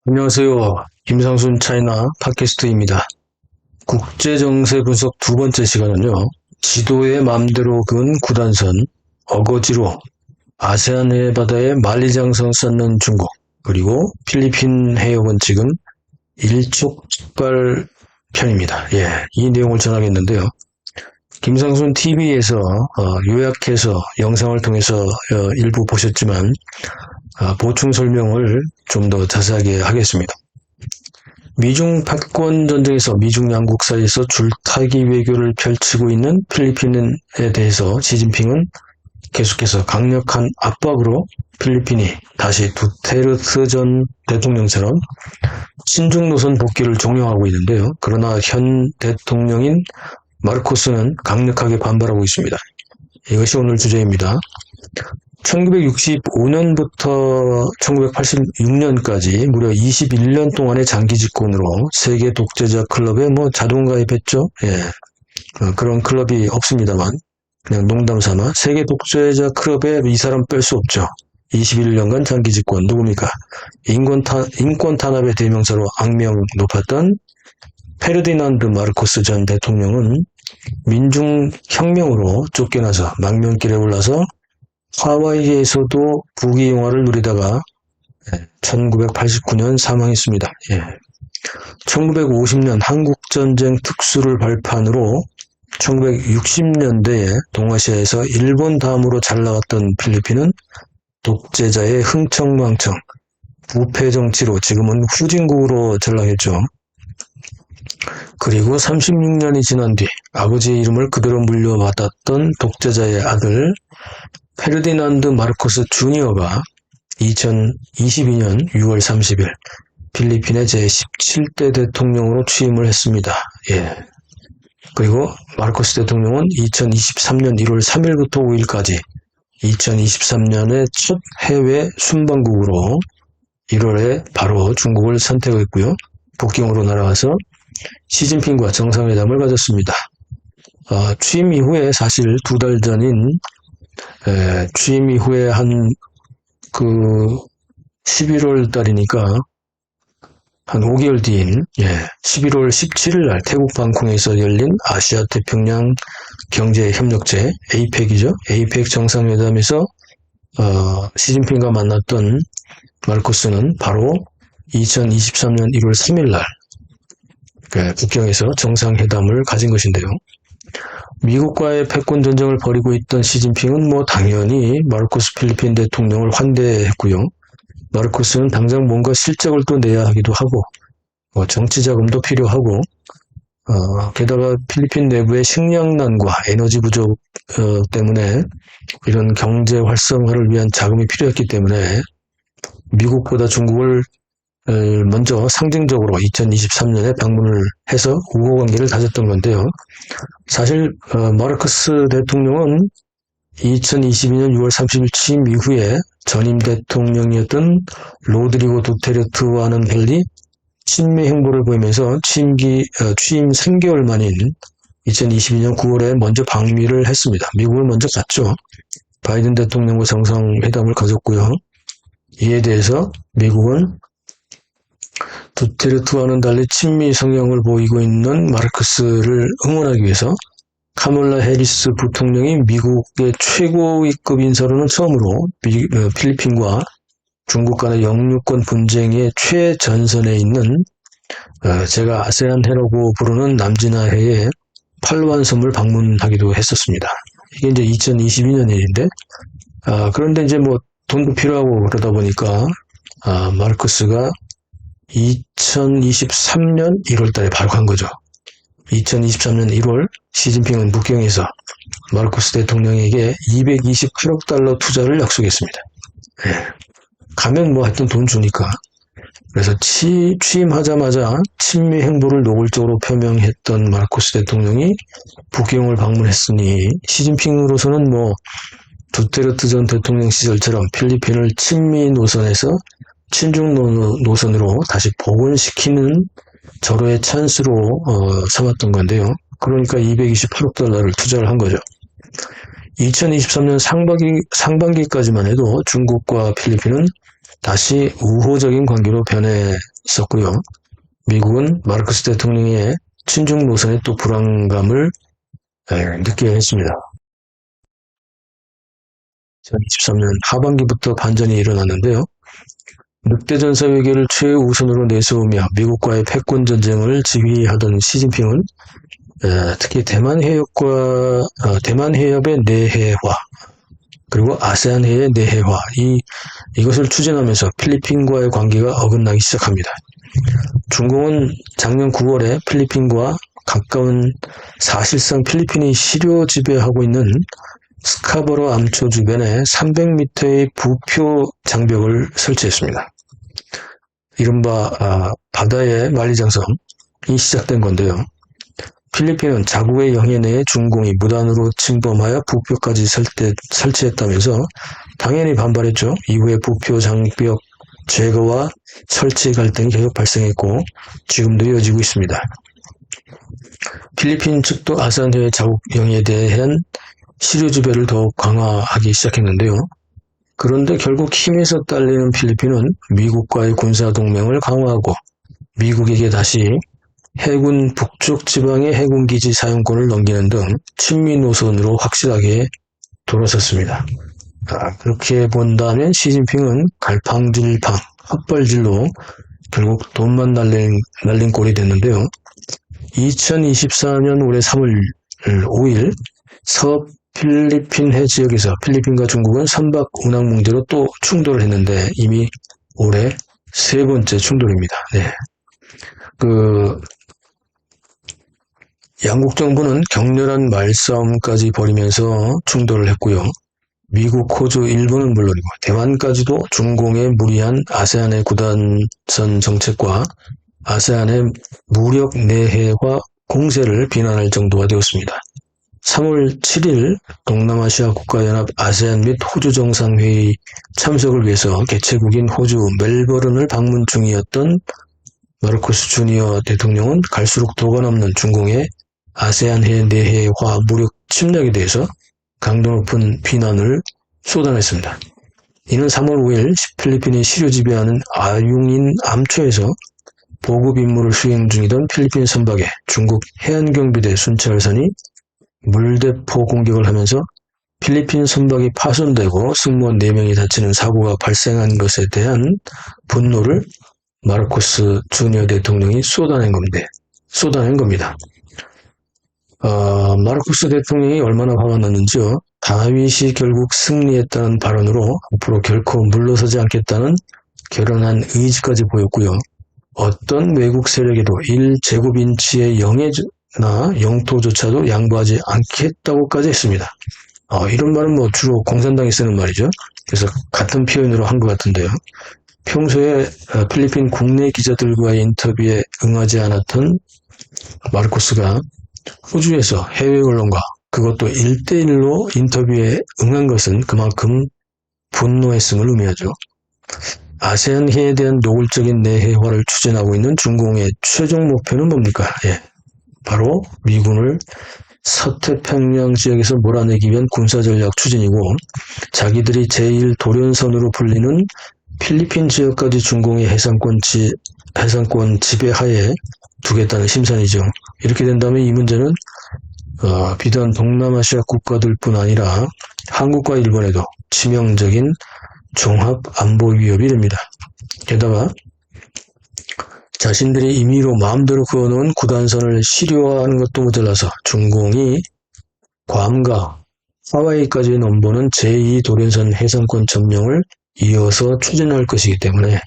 안녕하세요. 김상순 차이나 팟캐스트입니다. 국제정세 분석 두 번째 시간은요. 지도의 맘대로 그은 구단선, 어거지로 아세안 해바다에 만리장성 쌓는 중국, 그리고 필리핀 해역은 지금 일촉즉발 편입니다. 이 내용을 전하겠는데요. 김상순 TV에서 요약해서 영상을 통해서 일부 보셨지만 보충 설명을 좀 더 자세하게 하겠습니다. 미중 패권 전쟁에서 미중 양국 사이에서 줄타기 외교를 펼치고 있는 필리핀에 대해서 시진핑은 계속해서 강력한 압박으로 필리핀이 다시 두테르트 전 대통령처럼 친중 노선 복귀를 종용하고 있는데요. 그러나 현 대통령인 마르코스는 강력하게 반발하고 있습니다. 이것이 오늘 주제입니다. 1965년부터 1986년까지 무려 21년 동안의 장기 집권으로 세계 독재자 클럽에 자동 가입했죠. 그런 클럽이 없습니다만 그냥 농담 삼아 세계 독재자 클럽에 이 사람 뺄 수 없죠. 21년간 장기 집권 누굽니까? 인권 탄압의 대명사로 악명 높았던 페르디난드 마르코스 전 대통령은 민중혁명으로 쫓겨나서 망명길에 올라서 하와이에서도 부귀영화를 누리다가 1989년 사망했습니다. 1950년 한국전쟁 특수를 발판으로 1960년대에 동아시아에서 일본 다음으로 잘 나갔던 필리핀은 독재자의 흥청망청, 부패 정치로 지금은 후진국으로 전락했죠. 그리고 36년이 지난 뒤 아버지의 이름을 그대로 물려받았던 독재자의 아들 페르디난드 마르코스 주니어가 2022년 6월 30일 필리핀의 제17대 대통령으로 취임을 했습니다. 그리고 마르코스 대통령은 2023년 1월 3일부터 5일까지 2023년의 첫 해외 순방국으로 1월에 바로 중국을 선택했고요. 북경으로 날아가서 시진핑과 정상회담을 가졌습니다. 취임 이후에 사실 2달 전인 취임 이후에 한 11월 달이니까 한 5개월 뒤인 11월 17일 날 태국 방콕에서 열린 아시아 태평양 경제협력체 APEC이죠. APEC 정상회담에서 시진핑과 만났던 마르코스는 바로 2023년 1월 3일 날 북경에서 정상회담을 가진 것인데요. 미국과의 패권 전쟁을 벌이고 있던 시진핑은 당연히 마르코스 필리핀 대통령을 환대했고요. 마르코스는 당장 뭔가 실적을 또 내야 하기도 하고 정치 자금도 필요하고 게다가 필리핀 내부의 식량난과 에너지 부족 때문에 이런 경제 활성화를 위한 자금이 필요했기 때문에 미국보다 중국을 먼저 상징적으로 2023년에 방문을 해서 우호관계를 다졌던 건데요. 사실 마르코스 대통령은 2022년 6월 30일 취임 이후에 전임 대통령이었던 로드리고 두테르트와는 달리 친미 행보를 보이면서 취임 3개월 만인 2022년 9월에 먼저 방미를 했습니다. 미국을 먼저 갔죠. 바이든 대통령과 정상회담을 가졌고요. 이에 대해서 미국은 두테르트와는 달리 친미 성향을 보이고 있는 마르코스를 응원하기 위해서 카멀라 해리스 부통령이 미국의 최고위급 인사로는 처음으로 필리핀과 중국 간의 영유권 분쟁의 최전선에 있는 제가 아세안해라고 부르는 남진아해의 팔완섬을 방문하기도 했었습니다. 이게 이제 2022년 일인데 그런데 이제 돈도 필요하고 그러다 보니까 마르코스가 2023년 1월 달에 바로 간 거죠. 2023년 1월 시진핑은 북경에서 마르코스 대통령에게 228억 달러 투자를 약속했습니다. 가면 하여튼 돈 주니까. 그래서 취임하자마자 친미 행보를 노골적으로 표명했던 마르코스 대통령이 북경을 방문했으니 시진핑으로서는 두테르트 전 대통령 시절처럼 필리핀을 친미 노선에서 친중 노선으로 다시 복원시키는 절호의 찬스로 삼았던 건데요. 그러니까 228억 달러를 투자를 한 거죠. 2023년 상반기까지만 해도 중국과 필리핀은 다시 우호적인 관계로 변했었고요. 미국은 마르코스 대통령의 친중 노선에 또 불안감을 느껴야 했습니다. 2023년 하반기부터 반전이 일어났는데요. 늑대전사 외교를 최우선으로 내세우며 미국과의 패권 전쟁을 지휘하던 시진핑은 특히 대만 해협의 내해화 그리고 아세안해의 내해화 이것을 추진하면서 필리핀과의 관계가 어긋나기 시작합니다. 중공은 작년 9월에 필리핀과 가까운 사실상 필리핀이 시료 지배하고 있는 스카버러 암초 주변에 300m의 부표 장벽을 설치했습니다. 이른바 바다의 만리장성이 시작된 건데요. 필리핀은 자국의 영해 내에 중공이 무단으로 침범하여 부표까지 설치했다면서 당연히 반발했죠. 이후에 부표 장벽 제거와 설치 갈등이 계속 발생했고 지금도 이어지고 있습니다. 필리핀 측도 아세안해의 자국 영해에 대한 시료 지배를 더욱 강화하기 시작했는데요. 그런데 결국 힘에서 딸리는 필리핀은 미국과의 군사동맹을 강화하고 미국에게 다시 해군 북쪽 지방의 해군기지 사용권을 넘기는 등 친미 노선으로 확실하게 돌아섰습니다. 그렇게 본다면 시진핑은 갈팡질팡, 헛발질로 결국 돈만 날린 꼴이 됐는데요. 2024년 올해 3월 5일 서필리핀 해 지역에서 필리핀과 중국은 선박 운항 문제로 또 충돌을 했는데 이미 올해 세 번째 충돌입니다. 네. 양국 정부는 격렬한 말싸움까지 벌이면서 충돌을 했고요. 미국, 호주, 일본은 물론이고 대만까지도 중공의 무리한 아세안의 구단선 정책과 아세안의 무력 내해화 공세를 비난할 정도가 되었습니다. 3월 7일 동남아시아 국가연합 아세안 및 호주 정상회의 참석을 위해서 개최국인 호주 멜버른을 방문 중이었던 마르코스 주니어 대통령은 갈수록 도가 넘는 중공의 아세안해 내해화 무력 침략에 대해서 강도 높은 비난을 쏟아냈습니다. 이는 3월 5일 필리핀이 시료 지배하는 아융인 암초에서 보급 임무를 수행 중이던 필리핀 선박에 중국 해안경비대 순찰선이 물대포 공격을 하면서 필리핀 선박이 파손되고 승무원 4명이 다치는 사고가 발생한 것에 대한 분노를 마르코스 주니어 대통령이 쏟아낸 겁니다. 마르코스 대통령이 얼마나 화가 났는지요. 다윗이 결국 승리했다는 발언으로 앞으로 결코 물러서지 않겠다는 결연한 의지까지 보였고요. 어떤 외국 세력에도 1제곱인치의 영해나 영토조차도 양보하지 않겠다고까지 했습니다. 이런 말은 주로 공산당이 쓰는 말이죠. 그래서 같은 표현으로 한 것 같은데요. 평소에 필리핀 국내 기자들과의 인터뷰에 응하지 않았던 마르코스가 호주에서 해외 언론과 그것도 1대1로 인터뷰에 응한 것은 그만큼 분노했음을 의미하죠. 아세안해에 대한 노골적인 내해화를 추진하고 있는 중공의 최종 목표는 뭡니까? 바로 미군을 서태평양 지역에서 몰아내기 위한 군사전략 추진이고 자기들이 제1도련선으로 불리는 필리핀 지역까지 중공의 해상권 지배하에 두겠다는 심산이죠. 이렇게 된다면 이 문제는 비단 동남아시아 국가들뿐 아니라 한국과 일본에도 치명적인 종합 안보 위협이 됩니다. 게다가 자신들이 임의로 마음대로 그어놓은 구단선을 시료화하는 것도 모자라서 중공이 괌과 하와이까지 넘보는 제2도련선 해상권 점령을 이어서 추진할 것이기 때문에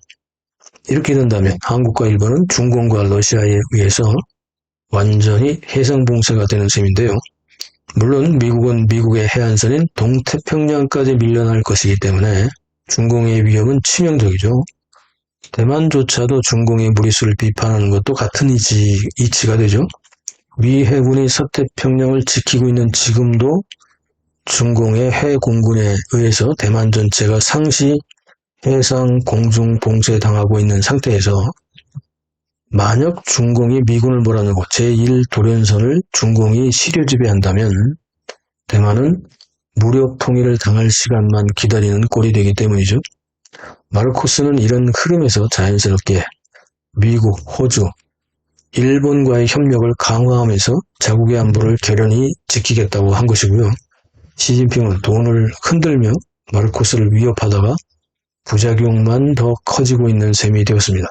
이렇게 된다면 한국과 일본은 중공과 러시아에 의해서 완전히 해상봉쇄가 되는 셈인데요. 물론 미국은 미국의 해안선인 동태평양까지 밀려날 것이기 때문에 중공의 위협은 치명적이죠. 대만조차도 중공의 무리수를 비판하는 것도 같은 이치가 되죠. 미 해군이 서태평양을 지키고 있는 지금도 중공의 해공군에 의해서 대만 전체가 상시 해상 공중 봉쇄당하고 있는 상태에서 만약 중공이 미군을 몰아내고 제1도련선을 중공이 시료 지배한다면 대만은 무력 통일을 당할 시간만 기다리는 꼴이 되기 때문이죠. 마르코스는 이런 흐름에서 자연스럽게 미국, 호주, 일본과의 협력을 강화하면서 자국의 안보를 결연히 지키겠다고 한 것이고요. 시진핑은 돈을 흔들며 마르코스를 위협하다가 부작용만 더 커지고 있는 셈이 되었습니다.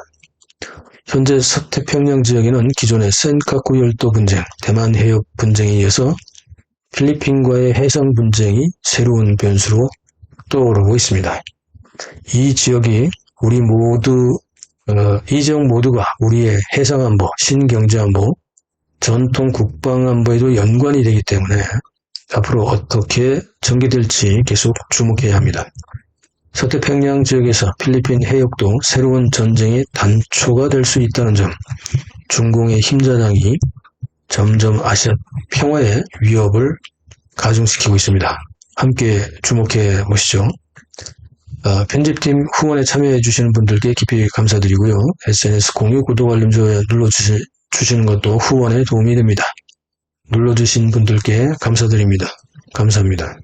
현재 서태평양 지역에는 기존의 센카쿠 열도 분쟁, 대만 해협 분쟁에 이어서 필리핀과의 해상 분쟁이 새로운 변수로 떠오르고 있습니다. 이 지역이 이 지역 모두가 우리의 해상안보, 신경제안보, 전통 국방안보에도 연관이 되기 때문에 앞으로 어떻게 전개될지 계속 주목해야 합니다. 서태평양 지역에서 필리핀 해역도 새로운 전쟁의 단초가 될 수 있다는 점, 중공의 힘자랑이 점점 아시아 평화의 위협을 가중시키고 있습니다. 함께 주목해 보시죠. 편집팀 후원에 참여해 주시는 분들께 깊이 감사드리고요. SNS 공유, 구독, 알림, 좋아요 눌러주시는 것도 후원에 도움이 됩니다. 눌러주신 분들께 감사드립니다. 감사합니다.